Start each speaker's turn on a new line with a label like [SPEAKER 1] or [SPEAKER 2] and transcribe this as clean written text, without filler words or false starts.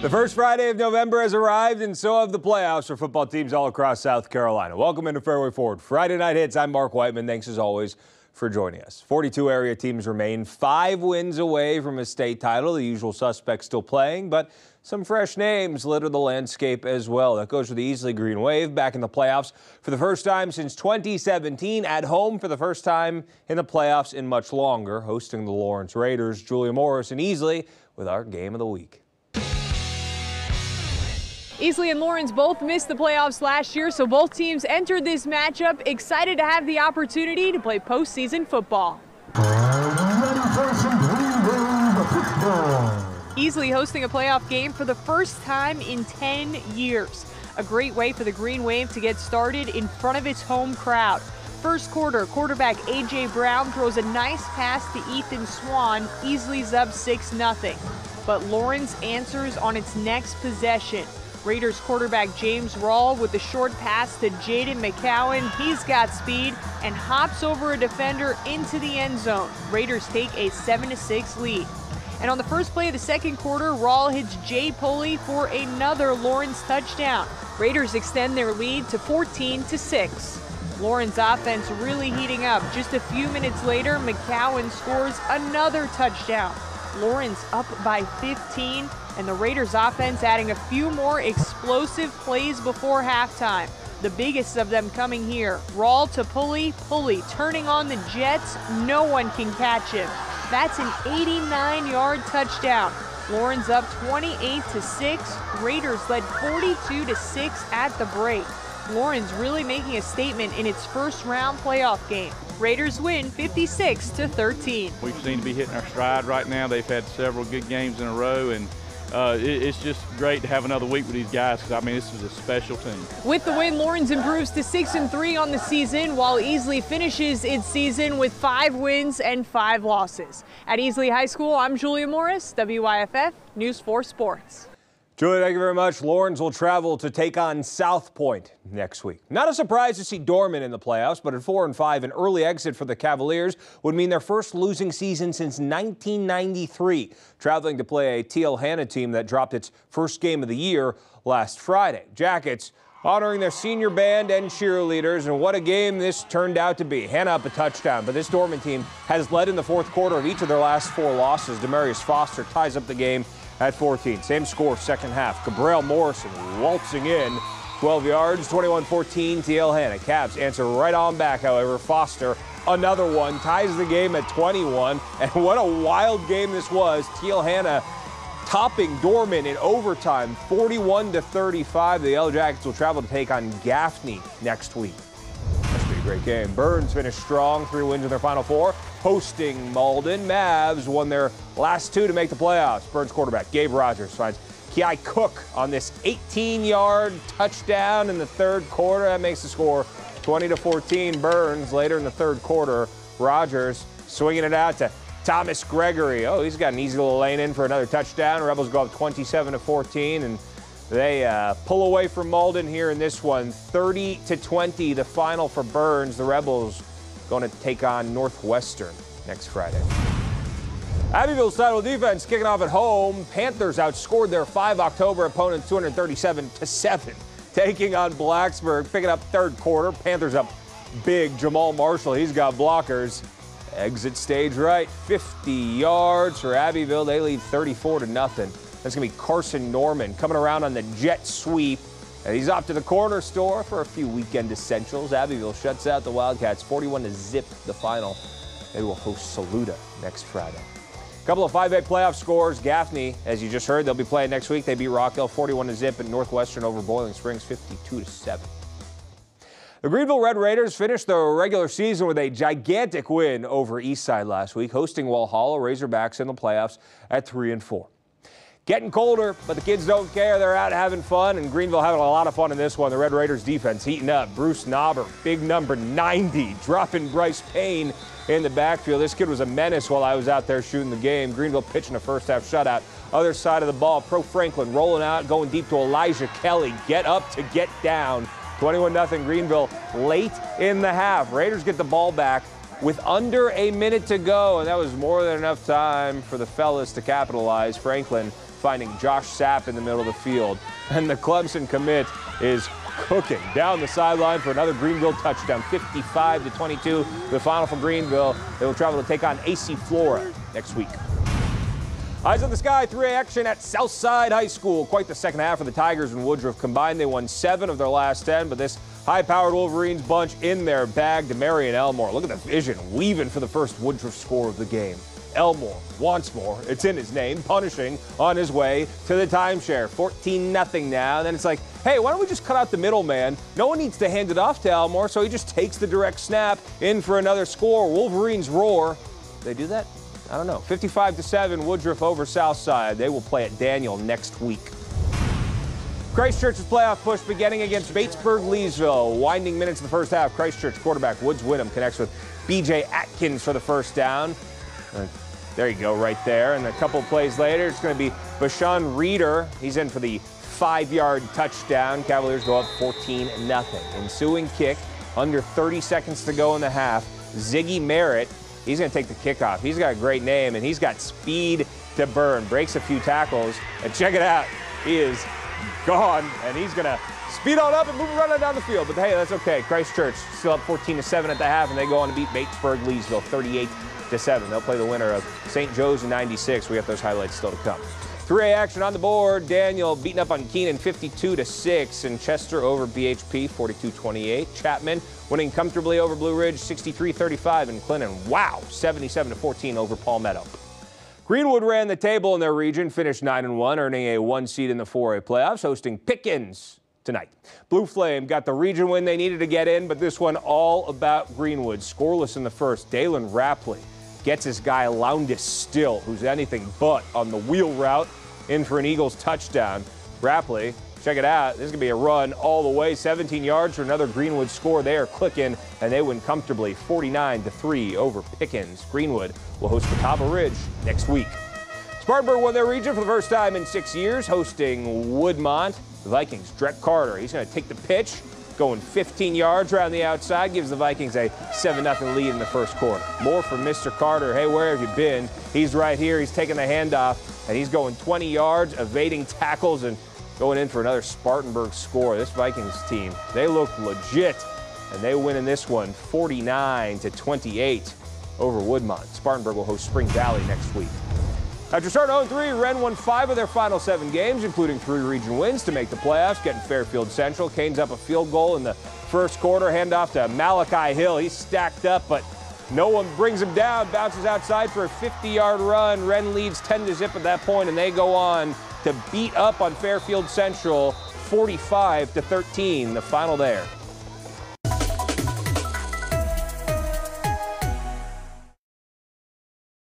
[SPEAKER 1] The first Friday of November has arrived, and so have the playoffs for football teams all across South Carolina. Welcome into Fairway Forward Friday Night Hits. I'm Mark Whiteman. Thanks as always for joining us. 42 area teams remain 5 wins away from a state title. The usual suspects still playing, but some fresh names litter the landscape as well. That goes for the Easley Green Wave back in the playoffs for the first time since 2017. At home for the first time in the playoffs in much longer. Hosting the Lawrence Raiders, Julia Morris and Easley with our game of the week.
[SPEAKER 2] Easley and Lawrence both missed the playoffs last year, so both teams entered this matchup excited to have the opportunity to play postseason football. Easley hosting a playoff game for the first time in 10 years. A great way for the Green Wave to get started in front of its home crowd. First quarter, quarterback A.J. Brown throws a nice pass to Ethan Swan. Easley's up 6-0. But Lawrence answers on its next possession. Raiders quarterback James Rawl with the short pass to Jaden McCowan. He's got speed and hops over a defender into the end zone. Raiders take a 7-6 lead. And on the first play of the second quarter, Rawl hits Jay Pulley for another Lawrence touchdown. Raiders extend their lead to 14-6. Lawrence offense really heating up. Just a few minutes later, McCowan scores another touchdown. Lawrence up by 15, and the Raiders offense adding a few more explosive plays before halftime. The biggest of them coming here. Rawl to Pulley, Pulley turning on the Jets. No one can catch him. That's an 89-yard touchdown. Lawrence up 28-6. Raiders led 42-6 at the break. Lawrence really making a statement in its first round playoff game. Raiders win 56-13.
[SPEAKER 3] We seem to be hitting our stride right now. They've had several good games in a row, and it's just great to have another week with these guys because, I mean, this is a special team.
[SPEAKER 2] With the win, Lawrence improves to 6-3 on the season, while Easley finishes its season with 5 wins and 5 losses. At Easley High School, I'm Julia Morris, WYFF News 4 Sports.
[SPEAKER 1] Julia, thank you very much. Lawrence will travel to take on South Point next week. Not a surprise to see Dorman in the playoffs, but at 4-5, an early exit for the Cavaliers would mean their first losing season since 1993, traveling to play a TL Hanna team that dropped its first game of the year last Friday. Jackets honoring their senior band and cheerleaders, and what a game this turned out to be. Hanna up a touchdown, but this Dorman team has led in the fourth quarter of each of their last 4 losses. Demarius Foster ties up the game at 14. Same score, second half. Cabral Morrison waltzing in. 12 yards, 21-14, TL Hanna. Cavs answer right on back, however. Foster, another one, ties the game at 21. And what a wild game this was. TL Hanna topping Dorman in overtime, 41-35. The Yellow Jackets will travel to take on Gaffney next week. That should be a great game. Burns finished strong, 3 wins in their final 4. Hosting Malden, Mavs won their last 2 to make the playoffs. Burns quarterback Gabe Rogers finds Ki Cook on this 18-yard touchdown in the third quarter. That makes the score 20-14. Burns later in the third quarter. Rogers swinging it out to Thomas Gregory. Oh, he's got an easy little lane in for another touchdown. Rebels go up 27-14, and they pull away from Malden here in this one. 30-20, the final for Burns. The Rebels going to take on Northwestern next Friday. Abbeville's title defense kicking off at home. Panthers outscored their 5 October opponents 237-7, taking on Blacksburg, picking up third quarter. Panthers up big. Jamal Marshall, he's got blockers. Exit stage right, 50 yards for Abbeville. They lead 34-0. That's going to be Carson Norman coming around on the jet sweep. And he's off to the corner store for a few weekend essentials. Abbeville shuts out the Wildcats 41-0 the final. They will host Saluda next Friday. A couple of 5A playoff scores. Gaffney, as you just heard, they'll be playing next week. They beat Rockdale 41-0, and Northwestern over Boiling Springs 52-7. The Greenville Red Raiders finished the regular season with a gigantic win over Eastside last week, hosting Walhalla. Razorbacks in the playoffs at 3-4. Getting colder, but the kids don't care. They're out having fun, and Greenville having a lot of fun in this one. The Red Raiders defense heating up. Bruce Knobber, big number 90, dropping Bryce Payne in the backfield. This kid was a menace while I was out there shooting the game. Greenville pitching a first-half shutout. Other side of the ball, Pro Franklin rolling out, going deep to Elijah Kelly. Get up to get down. 21-0 Greenville late in the half. Raiders get the ball back with under a minute to go, and that was more than enough time for the fellas to capitalize. Franklin finding Josh Sapp in the middle of the field. And the Clemson commit is cooking down the sideline for another Greenville touchdown, 55-22. The final for Greenville. They will travel to take on AC Flora next week. Eyes on the Sky, 3A action at Southside High School. Quite the second half for the Tigers and Woodruff combined. They won 7 of their last 10, but this high-powered Wolverines bunch in their bag. DeMarion Elmore, look at the vision, weaving for the first Woodruff score of the game. Elmore wants more. It's in his name, punishing on his way to the timeshare. 14-0 now. Then it's like, hey, why don't we just cut out the middleman? No one needs to hand it off to Elmore, so he just takes the direct snap in for another score. Wolverines roar. They do that? I don't know. 55-7, Woodruff over Southside. They will play at Daniel next week. Christchurch's playoff push beginning against Batesburg-Leesville. Winding minutes of the first half. Christchurch quarterback Woods Wyndham connects with B.J. Atkins for the first down. There you go, right there. And a couple plays later, it's going to be Bashan Reeder. He's in for the 5-yard touchdown. Cavaliers go up 14-0. Ensuing kick, under 30 seconds to go in the half. Ziggy Merritt, he's going to take the kickoff. He's got a great name, and he's got speed to burn. Breaks a few tackles, and check it out. He is gone, and he's going to speed on up and move running down the field. But hey, that's okay. Christchurch still up 14-7 at the half, and they go on to beat Batesburg-Leesville 38-7. They'll play the winner of St. Joe's in 96. We got those highlights still to come. 3A action on the board. Daniel beating up on Keenan 52-6, and Chester over BHP 42-28. Chapman winning comfortably over Blue Ridge 63-35, and Clinton, wow, 77-14 over Palmetto. Greenwood ran the table in their region, finished 9-1, earning a 1 seed in the 4A playoffs, hosting Pickens tonight. Blue Flame got the region win they needed to get in, but this one all about Greenwood. Scoreless in the first. Dalen Rapley gets his guy Loundis Still, who's anything but on the wheel route, in for an Eagles touchdown. Rapley, check it out. This is going to be a run all the way. 17 yards for another Greenwood score. They are clicking, and they win comfortably 49-3 over Pickens. Greenwood will host Catawba Ridge next week. Spartanburg won their region for the first time in 6 years, hosting Woodmont. The Vikings, Drek Carter, he's going to take the pitch, going 15 yards around the outside, gives the Vikings a 7-0 lead in the first quarter. More from Mr. Carter. Hey, where have you been? He's right here. He's taking the handoff, and he's going 20 yards, evading tackles, and going in for another Spartanburg score. This Vikings team, they look legit, and they win in this one 49-28 over Woodmont. Spartanburg will host Spring Valley next week. After starting 0-3, Wren won 5 of their final 7 games, including 3 region wins to make the playoffs, getting Fairfield Central. Canes up a field goal in the first quarter, handoff to Malachi Hill. He's stacked up, but no one brings him down. Bounces outside for a 50-yard run. Wren leads 10-0 at that point, and they go on to beat up on Fairfield Central 45-13, the final there.